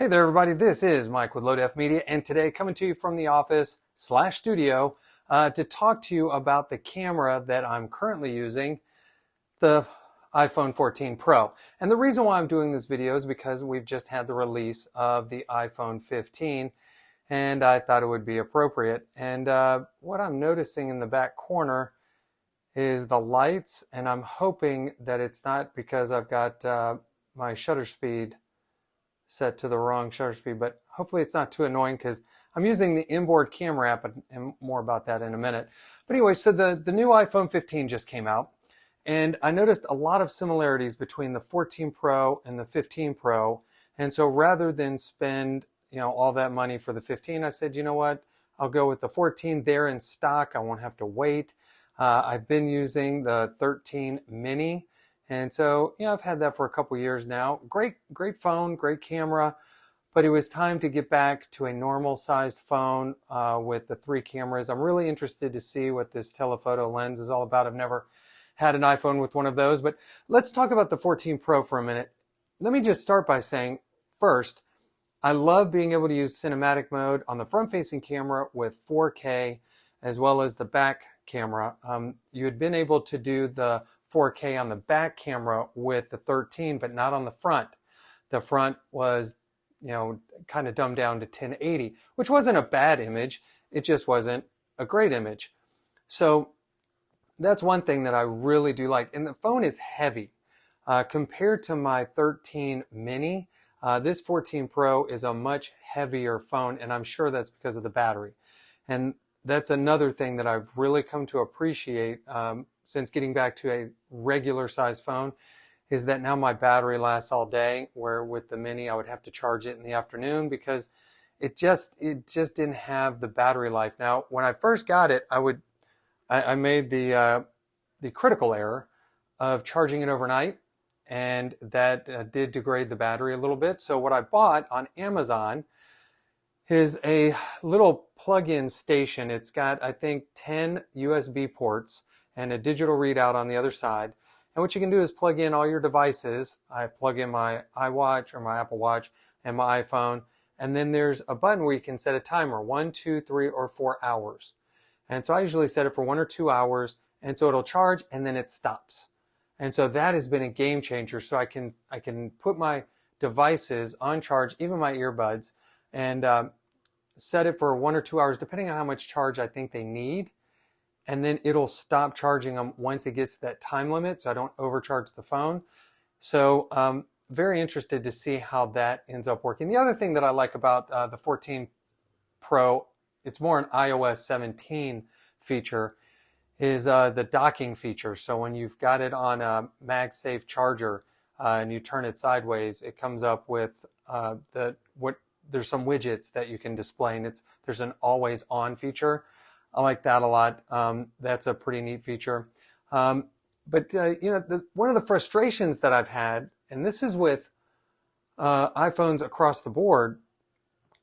there, everybody. This is Mike with LowDef Media, and today coming to you from the office/studio to talk to you about the camera that I'm currently using, the iPhone 14 Pro. And the reason why I'm doing this video is because we've just had the release of the iPhone 15, and I thought it would be appropriate. And what I'm noticing in the back corner is the lights, and I'm hoping that it's not because I've got my shutter speed set to the wrong shutter speed, but hopefully it's not too annoying because I'm using the inboard camera app, and more about that in a minute. But anyway, so the new iPhone 15 just came out, and I noticed a lot of similarities between the 14 Pro and the 15 Pro. And so rather than spend all that money for the 15, I said, you know what, I'll go with the 14. They're in stock. I won't have to wait. I've been using the 13 mini, and so I've had that for a couple years now. Great phone, great camera, but it was time to get back to a normal sized phone with the 3 cameras. I'm really interested to see what this telephoto lens is all about. I've never had an iPhone with one of those, but let's talk about the 14 Pro for a minute. Let me just start by saying, first, I love being able to use cinematic mode on the front-facing camera with 4K as well as the back camera. You had been able to do the 4K on the back camera with the 13, but not on the front. The front was, kind of dumbed down to 1080, which wasn't a bad image. It just wasn't a great image. So that's one thing that I really do like. And the phone is heavy. Compared to my 13 mini, this 14 Pro is a much heavier phone, and I'm sure that's because of the battery. And that's another thing that I've really come to appreciate since getting back to a regular size phone, is that now my battery lasts all day, where with the mini I would have to charge it in the afternoon because it just didn't have the battery life. Now, when I first got it, I made the critical error of charging it overnight, and that did degrade the battery a little bit. So what I bought on Amazon is a little plug-in station. It's got, I think, 10 USB ports and a digital readout on the other side. And what you can do is plug in all your devices. I plug in my iWatch or my Apple Watch and my iPhone. And then there's a button where you can set a timer, 1, 2, 3, or 4 hours. And so I usually set it for 1 or 2 hours. And so it'll charge and then it stops. And so that has been a game changer. So I can put my devices on charge, even my earbuds, and set it for 1 or 2 hours, depending on how much charge I think they need. And then it'll stop charging them once it gets to that time limit, so I don't overcharge the phone. So very interested to see how that ends up working. The other thing that I like about the 14 Pro, it's more an iOS 17 feature, is the docking feature. So when you've got it on a MagSafe charger and you turn it sideways, it comes up with there's some widgets that you can display, and there's an always on feature. I like that a lot. That's a pretty neat feature. But one of the frustrations that I've had, and this is with iPhones across the board,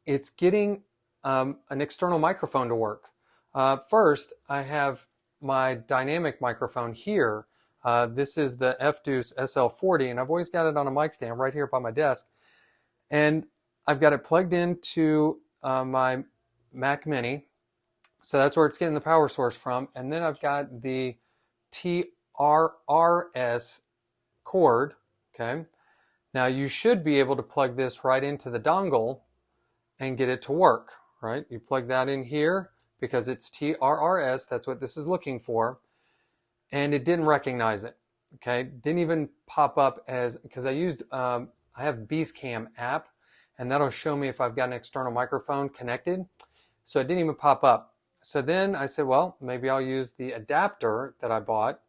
it's getting an external microphone to work. First, I have my dynamic microphone here. This is the F-Deuce SL40, and I've always got it on a mic stand right here by my desk. And I've got it plugged into my Mac Mini. So that's where it's getting the power source from. And then I've got the TRRS cord, okay? Now you should be able to plug this right into the dongle and get it to work, right? You plug that in here because it's TRRS, that's what this is looking for. And it didn't recognize it, okay? Didn't even pop up because I have Beastcam app, and that'll show me if I've got an external microphone connected. So it didn't even pop up. So then I said, well, maybe I'll use the adapter that I bought.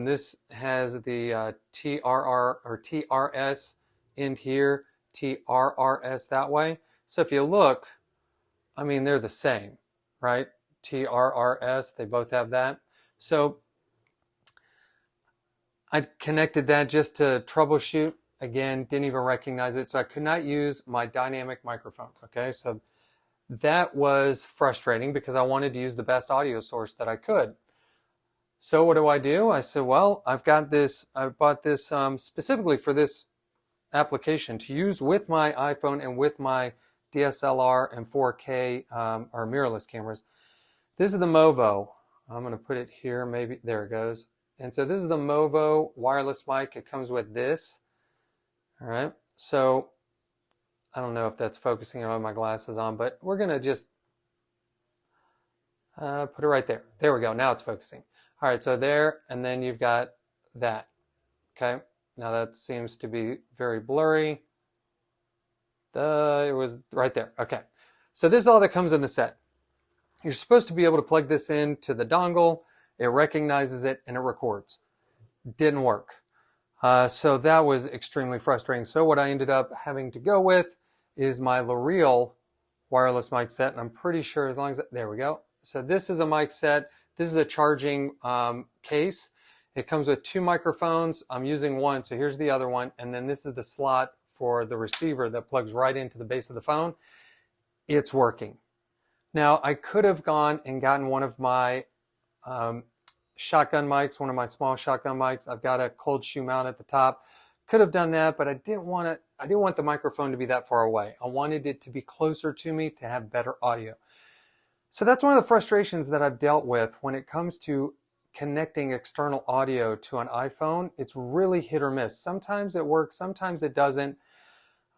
This has the TRR or TRS in here, TRRS that way. So if you look, I mean, they're the same, right? TRRS, they both have that. So I connected that just to troubleshoot. Again, didn't even recognize it. So I could not use my dynamic microphone, okay? So that was frustrating because I wanted to use the best audio source that I could. So what do? I said, well, I've got this, I bought this specifically for this application to use with my iPhone and with my DSLR and 4K or mirrorless cameras. This is the Movo. I'm going to put it here, maybe, there it goes. And so this is the Movo wireless mic. It comes with this. All right, so I don't know if that's focusing on my glasses on, but we're going to just put it right there. There we go. Now it's focusing. All right, so there, and then you've got that. Okay, now that seems to be very blurry. It was right there. Okay, so this is all that comes in the set. You're supposed to be able to plug this into the dongle. It recognizes it and it records. Didn't work. So that was extremely frustrating. So what I ended up having to go with is my Leereel wireless mic set, and I'm pretty sure as long as, there we go. So this is a mic set. This is a charging case. It comes with 2 microphones. I'm using one, so here's the other one. And then this is the slot for the receiver that plugs right into the base of the phone. It's working. Now, I could have gone and gotten one of my shotgun mics, one of my small shotgun mics. I've got a cold shoe mount at the top. Could have done that, but I didn't want the microphone to be that far away. I wanted it to be closer to me to have better audio. So that's one of the frustrations that I've dealt with when it comes to connecting external audio to an iPhone. It's really hit or miss. Sometimes it works, sometimes it doesn't.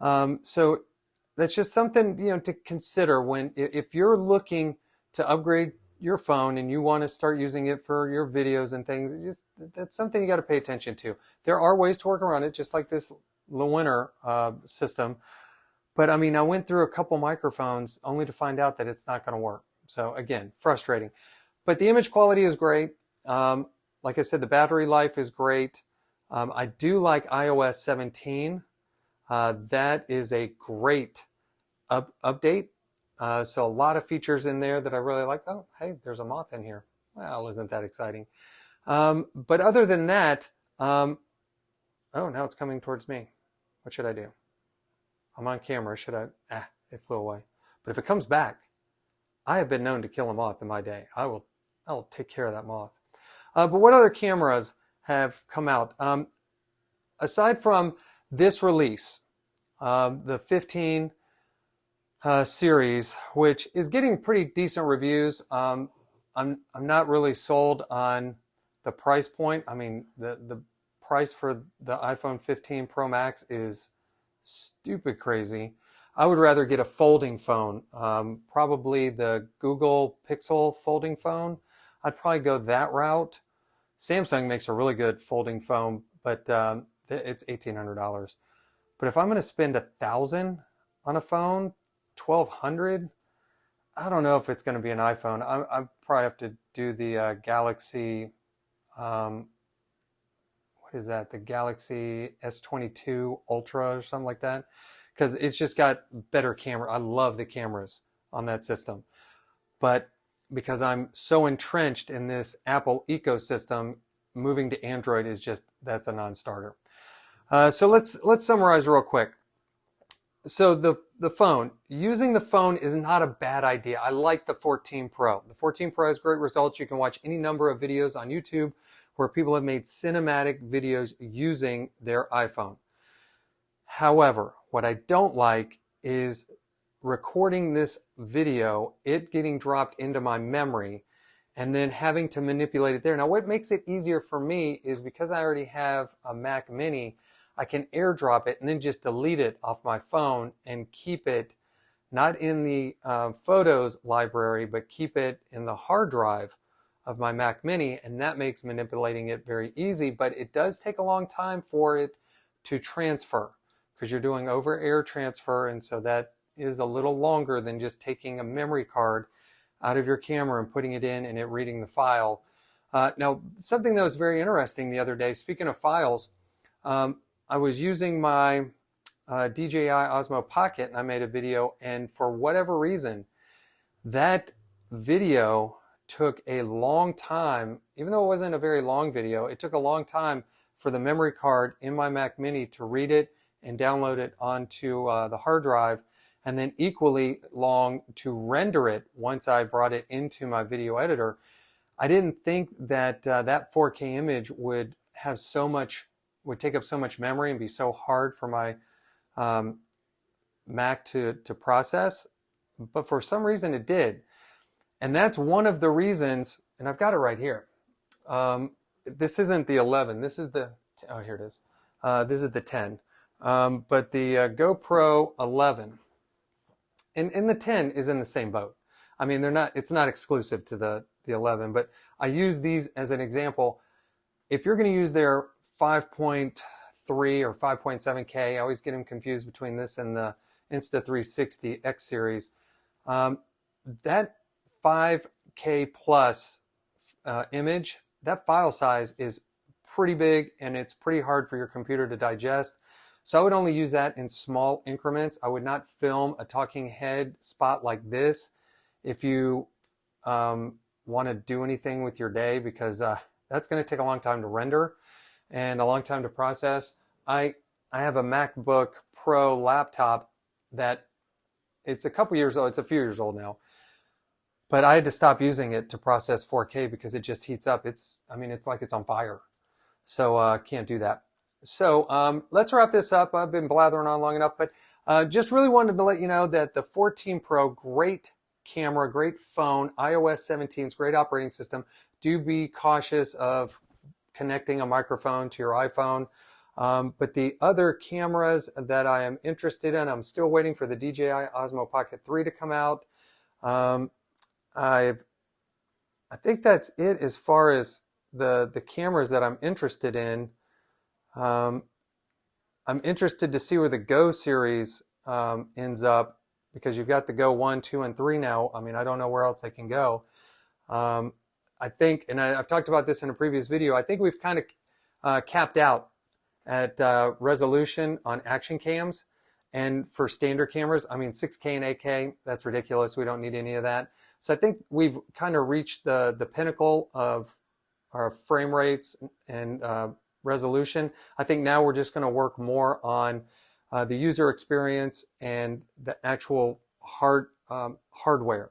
So that's just something, you know, to consider when, if you're looking to upgrade your phone and you want to start using it for your videos and things. It's just, that's something you got to pay attention to. There are ways to work around it, just like this Leereel system. But I mean, I went through a couple microphones only to find out that it's not going to work. So again, frustrating. But the image quality is great. Like I said, the battery life is great. I do like iOS 17. That is a great update. So a lot of features in there that I really like. Oh, hey, there's a moth in here. Well, isn't that exciting? But other than that, oh, now it's coming towards me. What should I do? I'm on camera. Should I? It flew away. But if it comes back, I have been known to kill a moth in my day. I will take care of that moth. But what other cameras have come out? Aside from this release, the 15 series, which is getting pretty decent reviews. I'm not really sold on the price point. I mean, the price for the iPhone 15 Pro Max is stupid crazy. I would rather get a folding phone, probably the Google Pixel folding phone. I'd probably go that route. Samsung makes a really good folding phone, but it's $1,800. But if I'm going to spend $1,000 on a phone, $1,200, I don't know if it's going to be an iPhone. I probably have to do the Galaxy, what is that? The Galaxy S22 Ultra or something like that, because it's just got better camera. I love the cameras on that system, but because I'm so entrenched in this Apple ecosystem, moving to Android is just, that's a non-starter. So let's summarize real quick. So the phone, using the phone is not a bad idea. I like the 14 Pro. The 14 Pro has great results. You can watch any number of videos on YouTube where people have made cinematic videos using their iPhone. However, what I don't like is recording this video, it getting dropped into my memory, and then having to manipulate it there. Now, what makes it easier for me is because I already have a Mac Mini, I can airdrop it and then just delete it off my phone and keep it not in the photos library, but keep it in the hard drive of my Mac Mini, and that makes manipulating it very easy, but it does take a long time for it to transfer because you're doing over air transfer, and so that is a little longer than just taking a memory card out of your camera and putting it in and it reading the file. Now, something that was very interesting the other day, speaking of files, I was using my DJI Osmo Pocket and I made a video, and for whatever reason, that video took a long time, even though it wasn't a very long video, it took a long time for the memory card in my Mac Mini to read it and download it onto the hard drive, and then equally long to render it once I brought it into my video editor. I didn't think that that 4K image would have so much, would take up so much memory and be so hard for my Mac to process, but for some reason it did. And that's one of the reasons, and I've got it right here. This isn't the 11, this is the, oh, here it is. This is the 10. But the GoPro 11 and the 10 is in the same boat. I mean, it's not exclusive to the 11, but I use these as an example. If you're going to use their 5.3 or 5.7K, I always get them confused between this and the Insta360 X series. That 5K plus image, that file size is pretty big and it's pretty hard for your computer to digest. So I would only use that in small increments. I would not film a talking head spot like this if you want to do anything with your day, because that's going to take a long time to render and a long time to process. I have a MacBook Pro laptop that it's a couple years old. It's a few years old now. But I had to stop using it to process 4K because it just heats up. I mean, it's like it's on fire. So can't do that. So let's wrap this up. I've been blathering on long enough, but just really wanted to let you know that the 14 Pro, great camera, great phone, iOS 17's great operating system. Do be cautious of connecting a microphone to your iPhone. But the other cameras that I am interested in, I'm still waiting for the DJI Osmo Pocket 3 to come out. I think that's it as far as the cameras that I'm interested in. I'm interested to see where the Go series ends up, because you've got the Go 1, 2, and 3 now. I mean, I don't know where else they can go. I think, and I've talked about this in a previous video, I think we've kind of capped out at resolution on action cams. And for standard cameras, I mean, 6K and 8K, that's ridiculous. We don't need any of that. So I think we've kind of reached the pinnacle of our frame rates and resolution. I think now we're just going to work more on the user experience and the actual hardware.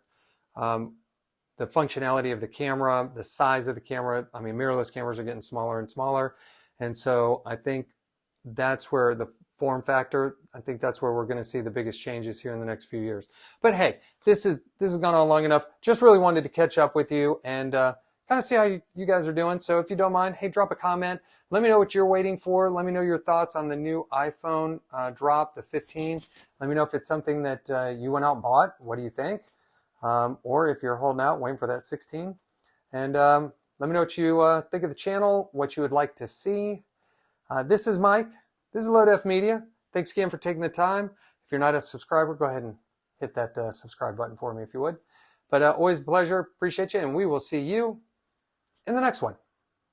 The functionality of the camera, the size of the camera. I mean, mirrorless cameras are getting smaller and smaller. And so I think that's where the form factor, I think that's where we're going to see the biggest changes here in the next few years. But hey, this has gone on long enough. Just really wanted to catch up with you and kind of see how you guys are doing. So if you don't mind, hey, drop a comment. Let me know what you're waiting for. Let me know your thoughts on the new iPhone drop, the 15. Let me know if it's something that you went out and bought. What do you think? Or if you're holding out, waiting for that 16. And let me know what you think of the channel, what you would like to see. This is Mike. This is Load F Media. Thanks again for taking the time. If you're not a subscriber, go ahead and hit that subscribe button for me if you would. But always a pleasure. Appreciate you. And we will see you in the next one.